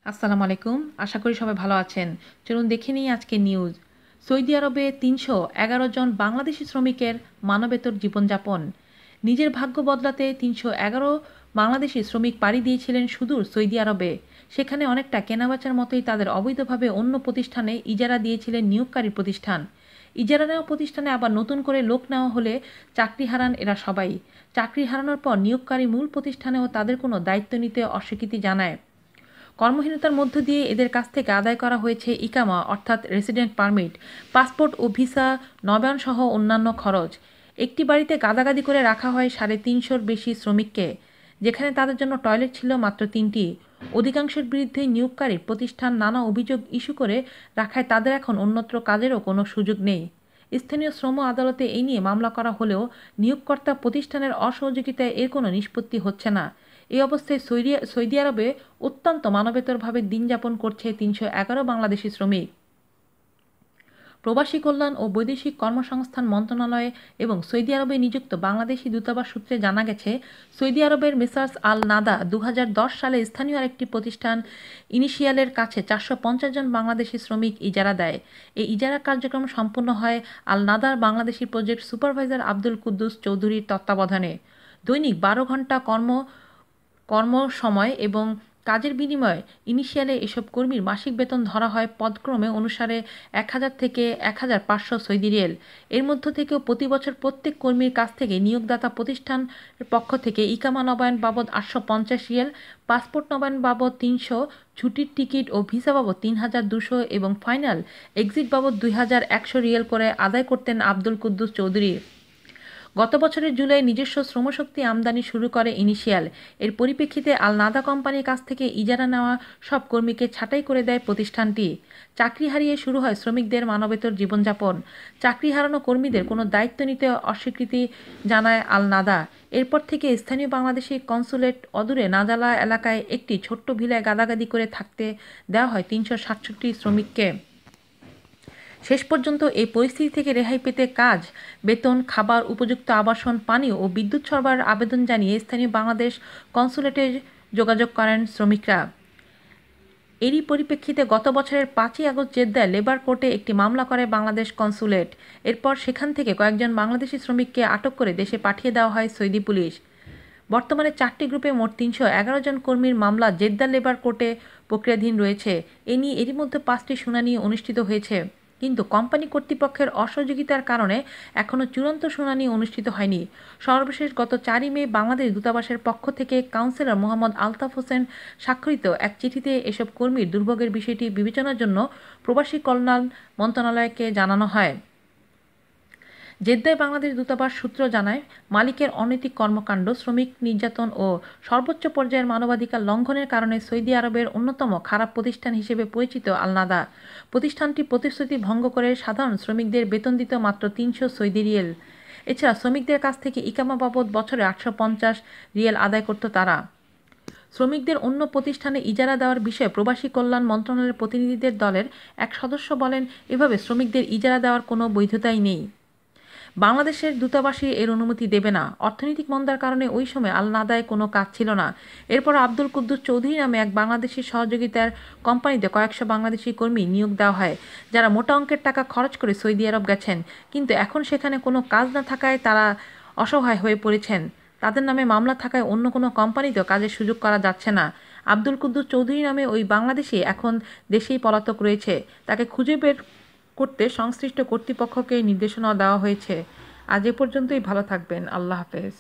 আসসালামু আলাইকুম। আশা করি সবাই ভালো আছেন। চলুন দেখে নিই আজকের নিউজ। সৌদি আরবে ৩১১ জন বাংলাদেশি শ্রমিকের মানবেতর জীবনযাপন। নিজের ভাগ্য বদলাতে ৩১১ বাংলাদেশি শ্রমিক পাড়ি দিয়েছিলেন সুদূর সৌদি আরবে। সেখানে অনেকটা কেনাবেচার মতোই তাদের অবৈধভাবে অন্য প্রতিষ্ঠানে ইজারা দিয়েছিলেন নিয়োগকারী প্রতিষ্ঠান। ইজারা নেওয়া প্রতিষ্ঠানে আবার নতুন করে লোক নেওয়া হলে চাকরি হারান এরা সবাই। চাকরি হারানোর পর নিয়োগকারী মূল প্রতিষ্ঠানেও তাদের কোনো দায়িত্ব নিতে অস্বীকৃতি জানায়। কর্মহীনতার মধ্য দিয়ে এদের কাছ থেকে আদায় করা হয়েছে ইকামা অর্থাৎ রেসিডেন্ট পারমিট, পাসপোর্ট ও ভিসা নবায়নসহ অন্যান্য খরচ। একটি বাড়িতে গাদাগাদি করে রাখা হয় ৩৫০-র বেশি শ্রমিককে, যেখানে তাদের জন্য টয়লেট ছিল মাত্র ৩টি। অধিকাংশের বিরুদ্ধে নিয়োগকারী প্রতিষ্ঠান নানা অভিযোগ ইস্যু করে রাখায় তাদের এখন অন্যত্র কাজেরও কোনো সুযোগ নেই। স্থানীয় শ্রম আদালতে এই নিয়ে মামলা করা হলেও নিয়োগকর্তা প্রতিষ্ঠানের অসহযোগিতায় এর কোনো নিষ্পত্তি হচ্ছে না। এই অবস্থায় সৌদি আরবে অত্যন্ত মানবেতরভাবে দিন যাপন করছে ৩১১ বাংলাদেশি শ্রমিক। প্রবাসী কল্যাণ ও বৈদেশিক কর্মসংস্থান মন্ত্রণালয় এবং সৌদি আরবে নিযুক্ত বাংলাদেশি দূতাবাস সূত্রে জানা গেছে, সৌদি আরবের মেসার্স আল নাদা ২০১০ সালে স্থানীয় আরেকটি প্রতিষ্ঠান ইনিশিয়ালের কাছে ৪৫০ জন বাংলাদেশি শ্রমিক ইজারা দেয়। এই ইজারা কার্যক্রম সম্পন্ন হয় আল নাদার বাংলাদেশি প্রজেক্ট সুপারভাইজার আব্দুল কুদ্দুস চৌধুরীর তত্ত্বাবধানে। দৈনিক ১২ ঘণ্টা কর্মসময় এবং কাজের বিনিময়ে ইনিশিয়ালে এসব কর্মীর মাসিক বেতন ধরা হয় পদক্রমে অনুসারে ১,০০০ থেকে ১,৫০০ সৌদি রিয়াল। এর মধ্য থেকেও প্রতি বছর প্রত্যেক কর্মীর কাছ থেকে নিয়োগদাতা প্রতিষ্ঠানের পক্ষ থেকে ইকামা নবায়ন বাবদ ৮৫০ রিয়াল, পাসপোর্ট নবায়ন বাবদ ৩০০, ছুটির টিকিট ও ভিসা বাবদ ৩,২০০ এবং ফাইনাল এক্সিট বাবদ ২,১০০ রিয়াল করে আদায় করতেন আব্দুল কুদ্দুস চৌধুরী। গত বছরের জুলাই নিজস্ব শ্রমশক্তি আমদানি শুরু করে ইনিশিয়াল। এর পরিপ্রেক্ষিতে আল নাদা কোম্পানির কাছ থেকে ইজারা নেওয়া সব কর্মীকে ছাঁটাই করে দেয় প্রতিষ্ঠানটি। চাকরি হারিয়ে শুরু হয় শ্রমিকদের মানবেতর জীবনযাপন। চাকরি হারানো কর্মীদের কোনো দায়িত্ব নিতে অস্বীকৃতি জানায় আল নাদা। এরপর থেকে স্থানীয় বাংলাদেশি কনসুলেট অদূরে নাজালা এলাকায় একটি ছোট্ট ভিলায় গাদাগাদি করে থাকতে দেওয়া হয় ৩৬৭ শ্রমিককে। শেষ পর্যন্ত এই পরিস্থিতি থেকে রেহাই পেতে কাজ, বেতন, খাবার, উপযুক্ত আবাসন, পানি ও বিদ্যুৎ সরবরাহের আবেদন জানিয়ে স্থানীয় বাংলাদেশ কনসুলেটে যোগাযোগ করেন শ্রমিকরা। এরই পরিপ্রেক্ষিতে গত বছরের ৫ই আগস্ট জেদ্দায় লেবার কোর্টে একটি মামলা করে বাংলাদেশ কনসুলেট। এরপর সেখান থেকে কয়েকজন বাংলাদেশি শ্রমিককে আটক করে দেশে পাঠিয়ে দেওয়া হয় সৌদি পুলিশ। বর্তমানে ৪টি গ্রুপে মোট ৩১১ জন কর্মীর মামলা জেদ্দা লেবার কোর্টে প্রক্রিয়াধীন রয়েছে। এ নিয়ে এরই মধ্যে ৫টি শুনানি অনুষ্ঠিত হয়েছে, কিন্তু কোম্পানি কর্তৃপক্ষের অসহযোগিতার কারণে এখনও চূড়ান্ত শুনানি অনুষ্ঠিত হয়নি। সর্বশেষ গত ৪ই মে বাংলাদেশ দূতাবাসের পক্ষ থেকে কাউন্সিলর মোহাম্মদ আলতাফ হোসেন স্বাক্ষরিত এক চিঠিতে এসব কর্মীর দুর্ভোগের বিষয়টি বিবেচনার জন্য প্রবাসী কল্যাণ মন্ত্রণালয়কে জানানো হয়। জেদ্দায় বাংলাদেশ দূতাবাস সূত্র জানায়, মালিকের অনৈতিক কর্মকাণ্ড, শ্রমিক নির্যাতন ও সর্বোচ্চ পর্যায়ের মানবাধিকার লঙ্ঘনের কারণে সৌদি আরবের অন্যতম খারাপ প্রতিষ্ঠান হিসেবে পরিচিত আল নাদা প্রতিষ্ঠানটি প্রতিশ্রুতি ভঙ্গ করে সাধারণ শ্রমিকদের বেতন দিত মাত্র ৩০০ সৌদি রিয়াল। এছাড়া শ্রমিকদের কাছ থেকে ইকামা বাবদ বছরে ৮৫০ রিয়াল আদায় করত তারা। শ্রমিকদের অন্য প্রতিষ্ঠানে ইজারা দেওয়ার বিষয়ে প্রবাসী কল্যাণ মন্ত্রণালয়ের প্রতিনিধিদের দলের এক সদস্য বলেন, এভাবে শ্রমিকদের ইজারা দেওয়ার কোনো বৈধতাই নেই। বাংলাদেশের দূতাবাসই এর অনুমতি দেবে না। অর্থনৈতিক মন্দার কারণে ওই সময় আল নাদায় কোনো কাজ ছিল না। এরপর আব্দুল কুদ্দুস চৌধুরী নামে এক বাংলাদেশি সহযোগিতার কোম্পানিতে কয়েকশো বাংলাদেশি কর্মী নিয়োগ দেওয়া হয়, যারা মোটা অঙ্কের টাকা খরচ করে সৌদি আরব গেছেন, কিন্তু এখন সেখানে কোনো কাজ না থাকায় তারা অসহায় হয়ে পড়েছেন। তাদের নামে মামলা থাকায় অন্য কোনো কোম্পানিতেও কাজের সুযোগ করা যাচ্ছে না। আব্দুল কুদ্দুস চৌধুরী নামে ওই বাংলাদেশি এখন দেশেই পলাতক রয়েছে। তাকে খুঁজে বের করতে সংশ্লিষ্ট কর্তৃপক্ষকে নির্দেশনা দেওয়া হয়েছে। আজ এ পর্যন্তই। ভালো থাকবেন। আল্লাহ হাফেজ।